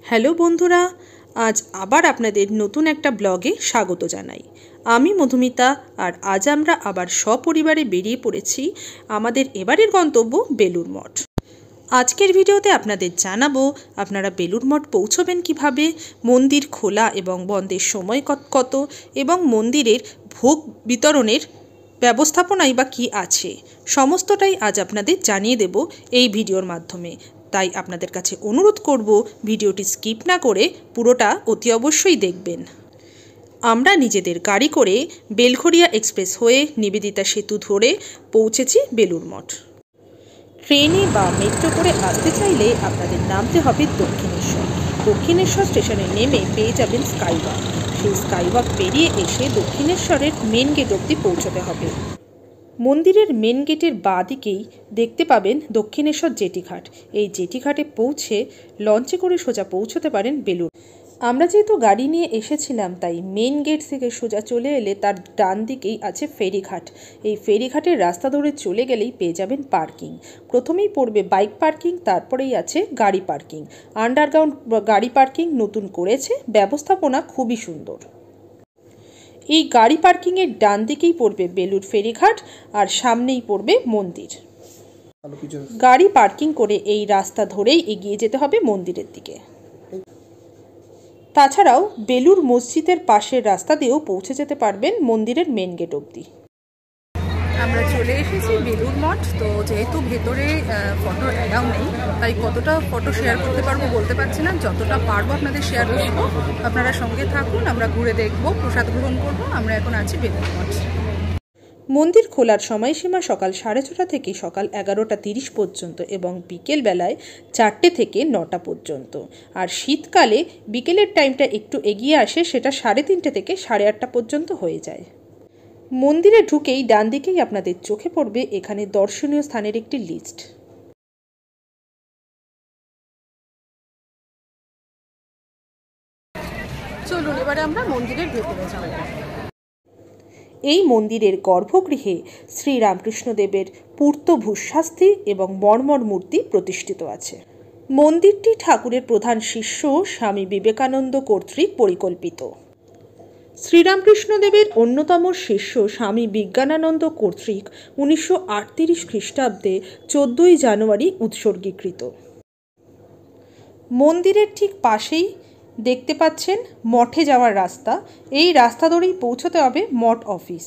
Hello বন্ধুরা, আজ আবার আপনাদের নতুন একটা ব্লগে স্বাগত জানাই। আমি মধুমিতা, আর আজ আমরা আবার সপরিবারে বেরিয়ে পড়েছি আমাদের এবারের গন্তব্য বেলুড় মঠ। আজকের ভিডিওতে আপনাদের জানাবো আপনারা বেলুড় মঠ পৌঁছবেন কিভাবে, মন্দির খোলা এবং বন্ধের সময় কত, এবং মন্দিরের ভোগ বিতরণের ব্যবস্থাপনাই বা কী আছে, সমস্তটাই আজ আপনাদের জানিয়ে দেব এই ভিডিওর মাধ্যমে। তাই আপনাদের কাছে অনুরোধ করব ভিডিওটি স্কিপ না করে পুরোটা অতি অবশ্যই দেখবেন। আমরা নিজেদের গাড়ি করে বেলঘরিয়া এক্সপ্রেস হয়ে নিবেদিতা সেতু ধরে পৌঁছেছি বেলুড় মঠ। ট্রেনে বা মেট্রো করে আসতে চাইলে আপনাদের নামতে হবে দক্ষিণেশ্বর। দক্ষিণেশ্বর স্টেশনে নেমে পেয়ে যাবেন স্কাইওয়াক। সেই স্কাইওয়াক পেরিয়ে এসে দক্ষিণেশ্বরের মেন গেট অবধি পৌঁছতে হবে। মন্দিরের মেন গেটের বাঁ দিকেই দেখতে পাবেন দক্ষিণেশ্বর জেটিঘাট। এই জেটিঘাটে পৌঁছে লঞ্চে করে সোজা পৌঁছতে পারেন বেলুড়। আমরা যেহেতু গাড়ি নিয়ে এসেছিলাম, তাই মেন গেট থেকে সোজা চলে এলে তার ডান দিকেই আছে ফেরিঘাট। এই ফেরিঘাটের রাস্তা ধরে চলে গেলেই পেয়ে যাবেন পার্কিং। প্রথমেই পড়বে বাইক পার্কিং, তারপরেই আছে গাড়ি পার্কিং। আন্ডারগ্রাউন্ড গাড়ি পার্কিং নতুন করেছে, ব্যবস্থাপনা খুবই সুন্দর। এই গাড়ি পার্কিংয়ের ডান দিকেই পড়বে বেলুড় ফেরিঘাট, আর সামনেই পড়বে মন্দির। গাড়ি পার্কিং করে এই রাস্তা ধরেই এগিয়ে যেতে হবে মন্দিরের দিকে। তাছাড়াও বেলুড় মসজিদের পাশের রাস্তা দিয়েও পৌঁছে যেতে পারবেন মন্দিরের মেন গেট অবধি। আমরা চলে এসেছি বেলুড় মঠ। তো যেহেতু ভেতরে ফটো অ্যালাউ নেই, তাই কতটা ফটো শেয়ার করতে পারবো বলতে পারছি না। যতটা পারবো আপনাদের শেয়ার করবো, আপনারা সঙ্গে থাকুন। আমরা ঘুরে দেখবো, প্রসাদ গ্রহণ করবো। আমরা এখন আছি বেলুড় মঠ। মন্দির খোলার সময়সীমা সকাল 6:30 থেকে সকাল 11:30 পর্যন্ত এবং বিকেল বেলায় 4টে থেকে 9টা পর্যন্ত। আর শীতকালে বিকেলের টাইমটা একটু এগিয়ে আসে, সেটা 3:30 থেকে 8:30 পর্যন্ত হয়ে যায়। মন্দিরে ঢুকেই ডান দিকেই আপনাদের চোখে পড়বে এখানে দর্শনীয় স্থানের একটি লিস্ট। চলুন এবারে আমরা মন্দিরের ভেতরে যাব। এই মন্দিরের গর্ভগৃহে শ্রীরামকৃষ্ণদেবের পূর্ত ভূশাস্তি এবং মর্মর মূর্তি প্রতিষ্ঠিত আছে। মন্দিরটি ঠাকুরের প্রধান শিষ্য স্বামী বিবেকানন্দ কর্তৃক পরিকল্পিত। শ্রীরামকৃষ্ণদেবের অন্যতম শিষ্য স্বামী বিজ্ঞানানন্দ কর্তৃক 1938 খ্রিস্টাব্দে 14ই জানুয়ারি উৎসর্গীকৃত। মন্দিরের ঠিক পাশেই দেখতে পাচ্ছেন মঠে যাওয়ার রাস্তা। এই রাস্তা ধরেই পৌঁছতে হবে মঠ অফিস।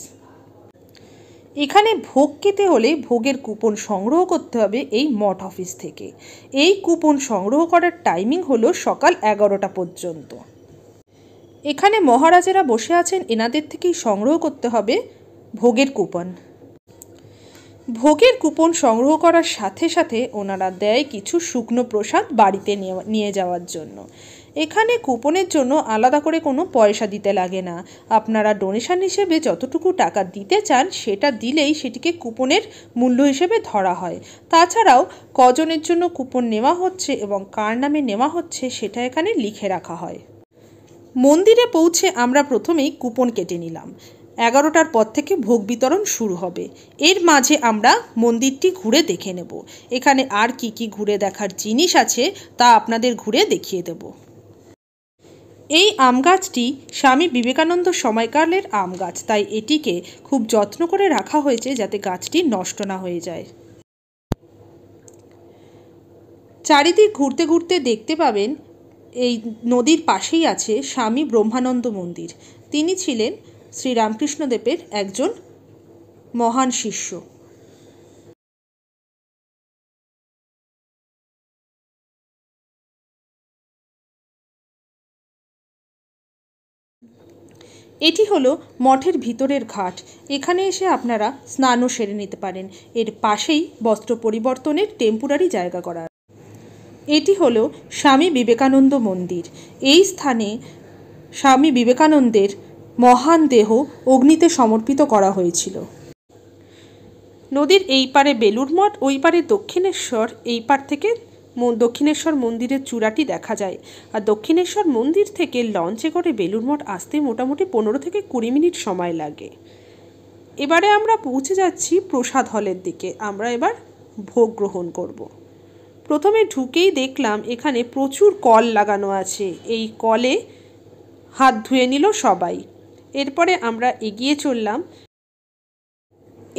এখানে ভোগ খেতে হলে ভোগের কুপন সংগ্রহ করতে হবে এই মঠ অফিস থেকে। এই কুপন সংগ্রহ করার টাইমিং হলো সকাল 11টা পর্যন্ত। এখানে মহারাজেরা বসে আছেন, এনাদের থেকেই সংগ্রহ করতে হবে ভোগের কুপন। ভোগের কুপন সংগ্রহ করার সাথে সাথে ওনারা দেয় কিছু শুকনো প্রসাদ বাড়িতে নিয়ে যাওয়ার জন্য। এখানে কুপনের জন্য আলাদা করে কোনো পয়সা দিতে লাগে না। আপনারা ডোনেশন হিসেবে যতটুকু টাকা দিতে চান সেটা দিলেই সেটিকে কুপনের মূল্য হিসেবে ধরা হয়। তাছাড়াও কজনের জন্য কুপন নেওয়া হচ্ছে এবং কার নামে নেওয়া হচ্ছে সেটা এখানে লিখে রাখা হয়। মন্দিরে পৌঁছে আমরা প্রথমেই কুপন কেটে নিলাম। 11টার পর থেকে ভোগ বিতরণ শুরু হবে। এর মাঝে আমরা মন্দিরটি ঘুরে দেখে নেব। এখানে আর কি কি ঘুরে দেখার জিনিস আছে তা আপনাদের ঘুরে দেখিয়ে দেব। এই আম গাছটি স্বামী বিবেকানন্দ সময়কালের আম গাছ, তাই এটিকে খুব যত্ন করে রাখা হয়েছে যাতে গাছটি নষ্ট না হয়ে যায়। চারিদিক ঘুরতে ঘুরতে দেখতে পাবেন এই নদীর পাশেই আছে স্বামী ব্রহ্মানন্দ মন্দির। তিনি ছিলেন শ্রীরামকৃষ্ণদেবের একজন মহান শিষ্য। এটি হলো মঠের ভিতরের ঘাট। এখানে এসে আপনারা স্নানও সেরে নিতে পারেন। এর পাশেই বস্ত্র পরিবর্তনের টেম্পোরারি জায়গা করা। এটি হলো স্বামী বিবেকানন্দ মন্দির। এই স্থানে স্বামী বিবেকানন্দের মহান দেহ অগ্নিতে সমর্পিত করা হয়েছিল। নদীর এই পারে বেলুড় মঠ, ওই পারে দক্ষিণেশ্বর। এই পার থেকে দক্ষিণেশ্বর মন্দিরের চূড়াটি দেখা যায়। আর দক্ষিণেশ্বর মন্দির থেকে লঞ্চে করে বেলুড় মঠ আসতে মোটামুটি 15 থেকে 20 মিনিট সময় লাগে। এবারে আমরা পৌঁছে যাচ্ছি প্রসাদ হলের দিকে। আমরা এবার ভোগ গ্রহণ করব। প্রথমে ঢুকেই দেখলাম এখানে প্রচুর কল লাগানো আছে। এই কলে হাত ধুয়ে নিল সবাই। এরপরে আমরা এগিয়ে চললাম।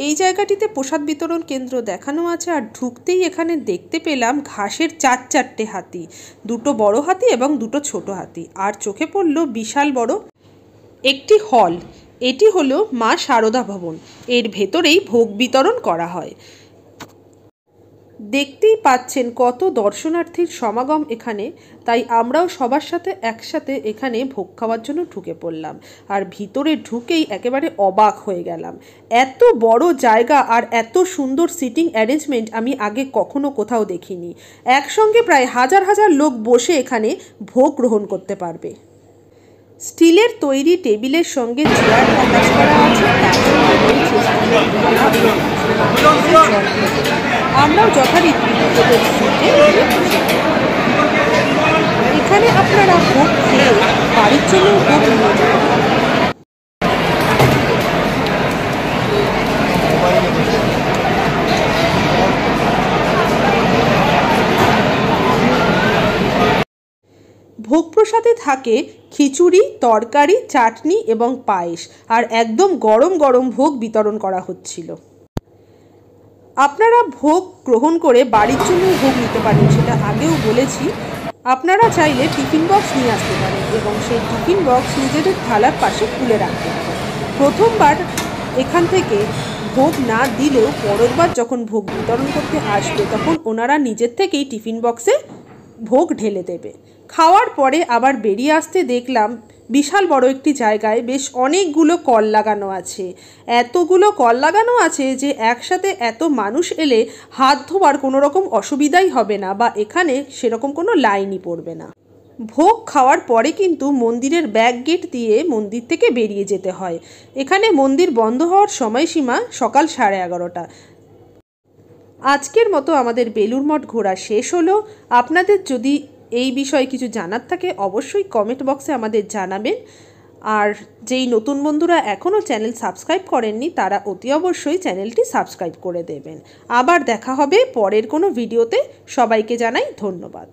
এই জায়গাটিতে প্রসাদ বিতরণ কেন্দ্র দেখানো আছে, আর ঢুকতেই এখানে দেখতে পেলাম ঘাসের 4-4টে হাতি, 2টো বড় হাতি এবং 2টো ছোট হাতি। আর চোখে পড়ল বিশাল বড় একটি হল। এটি হলো মা শারদা ভবন। এর ভেতরেই ভোগ বিতরণ করা হয়। দেখতেই পাচ্ছেন কত দর্শনার্থীর সমাগম এখানে, তাই আমরাও সবার সাথে একসাথে এখানে ভোগ খাওয়ার জন্য ঢুকে পড়লাম। আর ভিতরে ঢুকেই একেবারে অবাক হয়ে গেলাম। এত বড় জায়গা আর এত সুন্দর সিটিং অ্যারেঞ্জমেন্ট আমি আগে কখনো কোথাও দেখিনি। একসঙ্গে প্রায় হাজার হাজার লোক বসে এখানে ভোগ গ্রহণ করতে পারবে। স্টিলের তৈরি টেবিলের সঙ্গে চেয়ার অ্যাটাচ করা আছে। আমরাও যথারীতি এখানে আপনারা ভোগ খেয়ে বাড়ির জন্য ভোগ নিয়ে যাবেন। ভোগ প্রসাদে থাকে খিচুড়ি, তরকারি, চাটনি এবং পায়েস, আর একদম গরম গরম ভোগ বিতরণ করা হচ্ছিল। আপনারা ভোগ গ্রহণ করে বাড়ির জন্য ভোগ নিতে পারেন, সেটা আগেও বলেছি। আপনারা চাইলে টিফিন বক্স নিয়ে আসতে পারেন এবং সেই টিফিন বক্স নিজেদের থালার পাশে খুলে রাখতে পারেন। প্রথমবার এখান থেকে ভোগ না দিলেও পরের বার যখন ভোগ বিতরণ করতে আসবে তখন ওনারা নিজের থেকেই টিফিন বক্সে ভোগ ঢেলে দেবে। খাওয়ার পরে আবার বেরিয়ে আসতে দেখলাম বিশাল বড় একটি জায়গায় বেশ অনেকগুলো কল লাগানো আছে। এতগুলো কল লাগানো আছে যে একসাথে এত মানুষ এলে হাত ধোয়ার কোনো রকম অসুবিধাই হবে না, বা এখানে সেরকম কোনো লাইনই পড়বে না। ভোগ খাওয়ার পরে কিন্তু মন্দিরের ব্যাক গেট দিয়ে মন্দির থেকে বেরিয়ে যেতে হয়। এখানে মন্দির বন্ধ হওয়ার সময়সীমা সকাল 11:30। আজকের মতো আমাদের বেলুড় মঠ ঘোরা শেষ হলো। আপনাদের যদি এই বিষয়ে কিছু জানার থাকে অবশ্যই কমেন্ট বক্সে আমাদের জানাবেন। আর যেই নতুন বন্ধুরা এখনও চ্যানেল সাবস্ক্রাইব করেননি তারা অতি অবশ্যই চ্যানেলটি সাবস্ক্রাইব করে দেবেন। আবার দেখা হবে পরের কোনো ভিডিওতে। সবাইকে জানাই ধন্যবাদ।